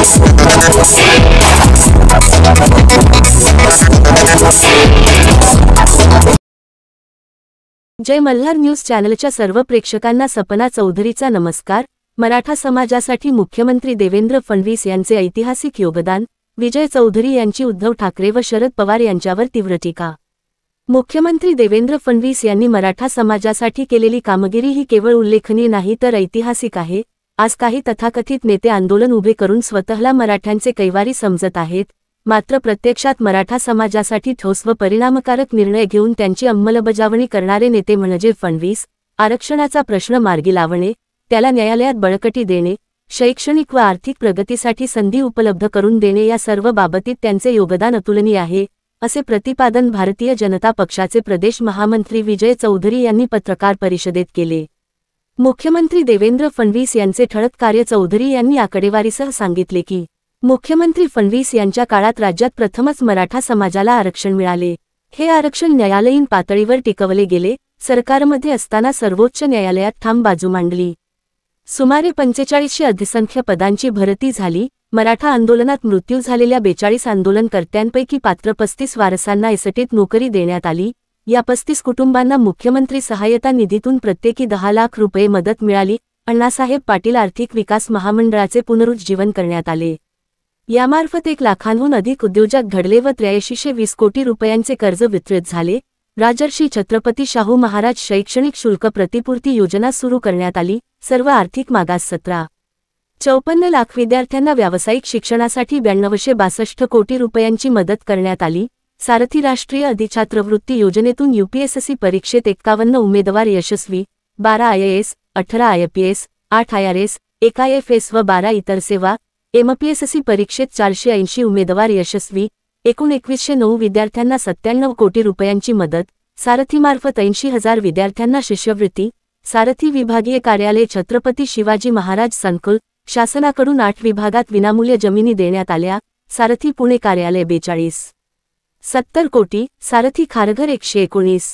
जय Malhar news चॅनलच्या सर्व प्रेक्षकांना सपना चौधरीचा नमस्कार। मराठा समाजासाठी मुख्यमंत्री देवेंद्र फडणवीस यांचे ऐतिहासिक योगदान, विजय चौधरी यांची उद्धव ठाकरे व शरद पवार यांच्यावर तीव्र टीका। मुख्यमंत्री देवेंद्र फडणवीस यांनी मराठा समाजासाठी केलेली कामगिरी ही केवळ उल्लेखनीय नाही तर ऐतिहासिक आहे। आज काही तथाकथित नेते आंदोलन उभे करून स्वतःला मराठ्यांचे कैवारी समजत आहेत, मात्र प्रत्यक्षात मराठा समाजासाठी ठोस व परिणामकारक निर्णय घेऊन त्यांची अंमलबजावणी करणारे नेते म्हणजे फडणवीस। आरक्षणाचा प्रश्न मार्गी लावणे, त्याला न्यायालयात बळकटी देणे, शैक्षणिक व आर्थिक प्रगतीसाठी संधी उपलब्ध करून देणे या सर्व बाबतीत त्यांचे योगदान अतुलनीय आहे, असे प्रतिपादन भारतीय जनता पक्षाचे प्रदेश महामंत्री विजय चौधरी यांनी पत्रकार परिषदेत केले। मुख्यमंत्री देवेंद्र फडणवीस यांचे ठळक कार्य चौधरी यांनी आकडेवारीसह सांगितले की मुख्यमंत्री फडणवीस यांच्या काळात राज्यात प्रथमच मराठा समाजाला आरक्षण मिळाले। हे आरक्षण न्यायालयीन पातळीवर टिकवले गेले। सरकारमध्ये असताना सर्वोच्च न्यायालयात ठाम बाजू मांडली। सुमारे 4500 अधिसंख्य पदांची भरती झाली। मराठा आंदोलनात मृत्यू झालेल्या 42 आंदोलनकर्त्यांपैकी पात्र 35 वारसांना एसटीत नोकरी देण्यात आली। या 35 कुटुंबांना मुख्यमंत्री सहाय्यता निधीतून प्रत्येकी 10 लाख रुपये मदत मिळाली। अण्णासाहेब पाटील आर्थिक विकास महामंडळाचे पुनरुज्जीवन करण्यात आले। यामार्फत 1 लाखांहून अधिक उद्योजक घडले व 8320 कोटी रुपयांचे कर्ज वितरित झाले। राजर्षी छत्रपती शाहू महाराज शैक्षणिक शुल्क प्रतिपूर्ती योजना सुरू करण्यात आली। सर्व आर्थिक मागास 17.54 लाख विद्यार्थ्यांना व्यावसायिक शिक्षणासाठी 9262 कोटी रुपयांची मदत करण्यात आली। सारथी राष्ट्रीय अधिछात्रवृत्ती योजनेतून यूपीएससी परीक्षेत 51 उमेदवार यशस्वी, 12 IAS, 18 IPS, 8 IRS, 1 IFS व 12 इतर सेवा। एमपीएससी परीक्षेत 480 उमेदवार यशस्वी, एकूण 2109 विद्यार्थ्यांना 97 कोटी रुपयांची मदत। सारथीमार्फत 80,000 विद्यार्थ्यांना शिष्यवृत्ती। सारथी विभागीय कार्यालय छत्रपती शिवाजी महाराज संकुल, शासनाकडून 8 विभागात विनामूल्य जमिनी देण्यात आल्या। सारथी पुणे कार्यालय 42.70 कोटी, सारथी खारघर 119,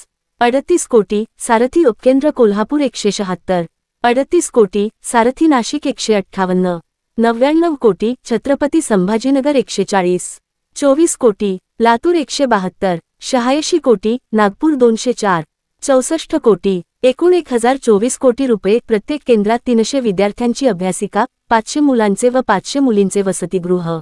38 कोटी, सारथी उपकेंद्र कोल्हापूर 176, 38 कोटी, सारथी नाशिक 158, 99 कोटी, छत्रपती संभाजीनगर 140, 24 कोटी, लातूर 172, 86 कोटी, नागपूर 204, 64 कोटी, एकूण 1024 कोटी रुपये। प्रत्येक केंद्रात 300 विद्यार्थ्यांची अभ्यासिका, 500 मुलांचे व 500 मुलींचे वसतिगृह।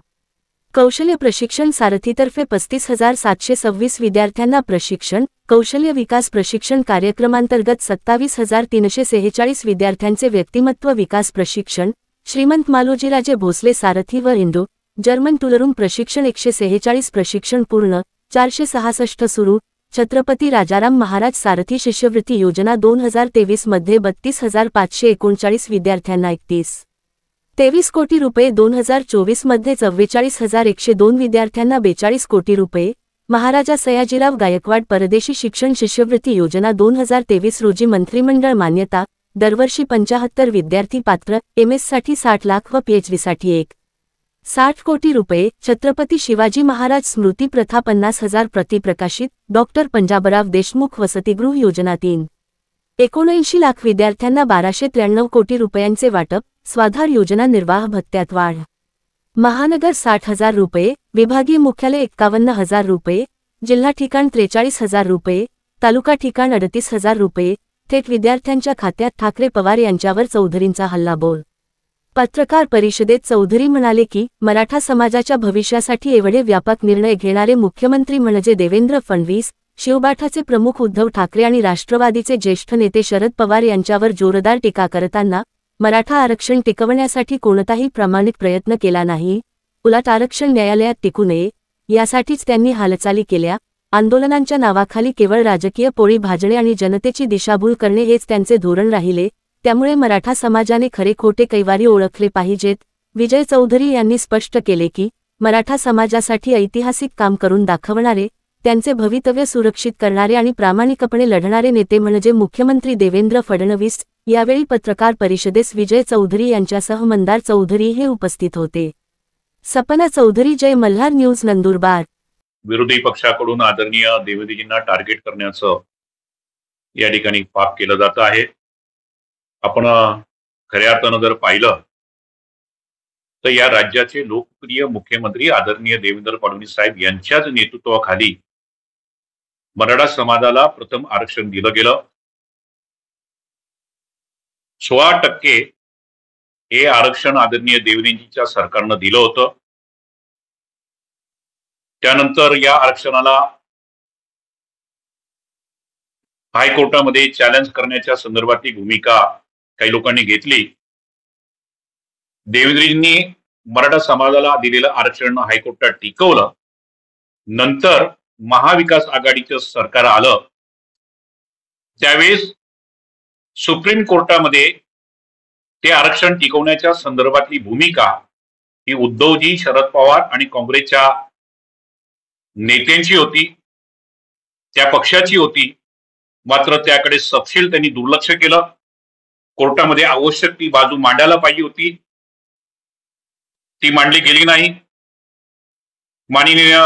कौशल्य प्रशिक्षण सारथीतर्फे 35,726 विद्यार्थ्यांना प्रशिक्षण। कौशल्य विकास प्रशिक्षण कार्यक्रमांतर्गत 27,346 विद्यार्थ्यांचे व्यक्तिमत्व विकास प्रशिक्षण। श्रीमंत मालोजीराजे भोसले सारथी व इंडो जर्मन टूलरूम प्रशिक्षण 146 प्रशिक्षण पूर्ण, 466 सुरू। छत्रपती राजाराम महाराज सारथी शिष्यवृत्ती योजना 2023 मध्ये 32,539 विद्यार्थ्यांना 31.23 कोटी रुपये। 2024 मध्ये 44,102 विद्यार्थ्यांना 42 कोटी रुपये। महाराजा सयाजीराव गायकवाड परदेशी शिक्षण शिष्यवृत्ती योजना 2023 रोजी मंत्रिमंडळ मान्यता। दरवर्षी 75 विद्यार्थी पात्र, MS साठी 60 लाख व PhD साठी 1.60 कोटी रुपये। छत्रपती शिवाजी महाराज स्मृती प्रथा 50,000 प्रति प्रकाशित। डॉक्टर पंजाबराव देशमुख वसतिगृह योजना 3.79 लाख विद्यार्थ्यांना 1293 कोटी रुपयांचे वाटप। स्वाधार योजना निर्वाह भत्त्यात वाढ। महानगर 60,000 रुपये, विभागीय मुख्यालय 51,000 रुपये, जिल्हा ठिकाण 43,000 रुपये, तालुका ठिकाण 38,000 रुपये। थेट विद्यार्थ्यांच्या खात्यात ठाकरे पवार यांच्यावर चौधरींचा हल्लाबोल। पत्रकार परिषदेत चौधरी म्हणाले की मराठा समाजाच्या भविष्यासाठी एवढे व्यापक निर्णय घेणारे मुख्यमंत्री म्हणजे देवेंद्र फडणवीस। शिवबाठाचे प्रमुख उद्धव ठाकरे आणि राष्ट्रवादीचे ज्येष्ठ नेते शरद पवार यांच्यावर जोरदार टीका करताना मराठा आरक्षण टिकवण्यासाठी कोणताही प्रामाणिक प्रयत्न केला नाही, उलट आरक्षण न्यायालयात टिकू नये यासाठीच त्यांनी हालचाली केल्या। आंदोलनांच्या नावाखाली केवळ राजकीय पोळी भाजणे आणि जनतेची दिशाभूल करणे हेच त्यांचे धोरण राहिले। त्यामुळे मराठा समाजाने खरे खोटे कैवारी ओळखले पाहिजेत। विजय चौधरी यांनी स्पष्ट केले की मराठा समाजासाठी ऐतिहासिक काम करून दाखवणारे, त्यांचे भवितव्य सुरक्षित करणारे आणि प्रामाणिकपणे लढणारे नेते म्हणजे मुख्यमंत्री देवेंद्र फडणवीस। यावेळी पत्रकार परिषदेस विजय चौधरी यांच्यासह मंदार चौधरी हे उपस्थित होते। सपना चौधरी, जय मल्हार न्यूज, नंदुरबार। विरोधी पक्षाकडून आदरणीय देवेंद्रजींना टार्गेट करण्याचं या ठिकाणी पाप केलं जात आहे। आपण खऱ्या अर्थानं जर पाहिलं तर या राज्याचे लोकप्रिय मुख्यमंत्री आदरणीय देवेंद्र फडणवीस साहेब यांच्याच नेतृत्वाखाली मराठा समाजाला प्रथम आरक्षण दिलं गेलं. 16% हे आरक्षण आदरणीय देवेंद्रजींच्या सरकारनं दिलं होतं. त्यानंतर या आरक्षणाला हायकोर्टामध्ये चॅलेंज करण्याच्या संदर्भातली भूमिका काही लोकांनी घेतली. देवेंद्रजींनी मराठा समाजाला दिलेलं आरक्षण हायकोर्टात टिकवलं. नंतर महाविकास आघाडीचं सरकार आलं. त्यावेळेस सुप्रीम कोर्टामध्ये ते आरक्षण टिकवण्याच्या संदर्भातली भूमिका ही उद्धवजी, शरद पवार आणि काँग्रेसच्या नेत्यांची होती, त्या पक्षाची होती. मात्र त्याकडे सपशेल त्यांनी दुर्लक्ष केलं. कोर्टामध्ये आवश्यक ती बाजू मांडायला पाहिजे होती, ती मांडली गेली नाही. माननीय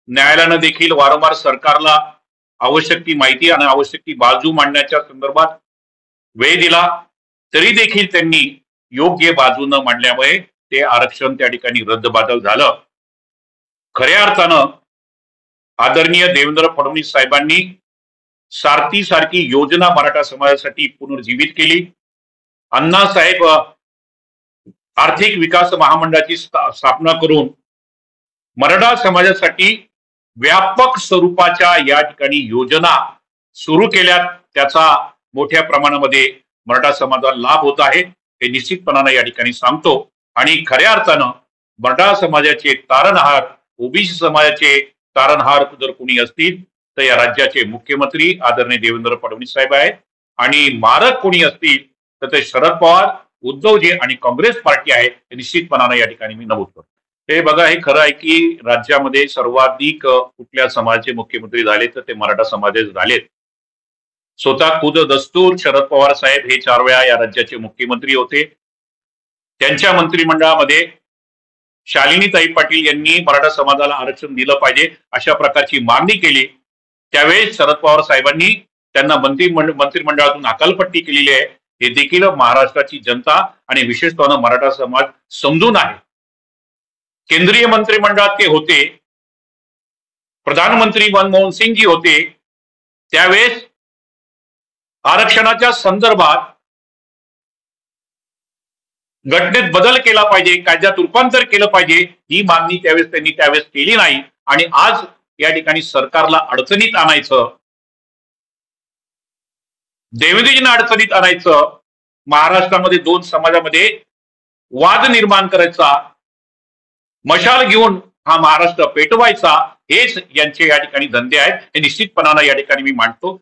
न्यायालयानं देखील वारंवार सरकारला आवश्यक ती माहिती आणि आवश्यक ती बाजू मांडण्याच्या संदर्भात वेळ दिला, तरी देखील त्यांनी योग्य बाजू न मांडल्यामुळे ते आरक्षण त्या ठिकाणी रद्दबातल झालं. खऱ्या अर्थानं आदरणीय देवेंद्र फडणवीस साहेबांनी सारखी योजना मराठा समाजासाठी पुनर्जीवित केली. अण्णासाहेब आर्थिक विकास महामंडळाची स्थापना करून मराठा समाजासाठी व्यापक स्वरूपाच्या या ठिकाणी योजना सुरू केल्या. त्याचा मोठ्या प्रमाणामध्ये मराठा समाजाला लाभ होत आहे हे निश्चितपणाने या ठिकाणी सांगतो. आणि खऱ्या अर्थानं मराठा समाजाचे तारणहार, ओबीसी समाजाचे तारणहार जर कोणी असतील तर या राज्याचे मुख्यमंत्री आदरणीय देवेंद्र फडणवीस साहेब आहेत. आणि मारक कोणी असतील तर ते शरद पवार, उद्धवजी आणि काँग्रेस पार्टी आहे हे निश्चितपणाने या ठिकाणी मी नमूद करतो. हे बघा, हे खरं आहे की राज्यामध्ये सर्वाधिक कुठल्या समाजाचे मुख्यमंत्री झाले तर ते मराठा समाजाचे झालेत. स्वतः खुद दस्तूर शरद पवार साहेब हे 4 वेळा या राज्याचे मुख्यमंत्री होते. त्यांच्या मंत्रिमंडळामध्ये शालिनीताई पाटील यांनी मराठा समाजाला आरक्षण दिलं पाहिजे अशा प्रकारची मागणी केली. त्यावेळेस शरद पवार साहेबांनी त्यांना मंत्रिमंडळातून हकालपट्टी केलेली आहे. हे देखील महाराष्ट्राची जनता आणि विशेषतः मराठा समाज समजून आहे. केंद्रीय मंत्रिमंडळात ते होते, प्रधानमंत्री मनमोहन सिंगजी होते. त्यावेळेस आरक्षणाच्या संदर्भात घटनेत बदल केला पाहिजे, कायद्यात रूपांतर केलं पाहिजे ही मागणी त्यांनी त्यावेळेस केली नाही. आणि आज या ठिकाणी सरकारला अडचणीत आणायचं, देवेंद्रजींना अडचणीत आणायचं, महाराष्ट्रामध्ये 2 समाजामध्ये वाद निर्माण करायचा, मशाल घेऊन हा महाराष्ट्र पेटवायचा, हेच यांचे या ठिकाणी धंदे आहेत हे निश्चितपणाने या ठिकाणी मी मांडतो.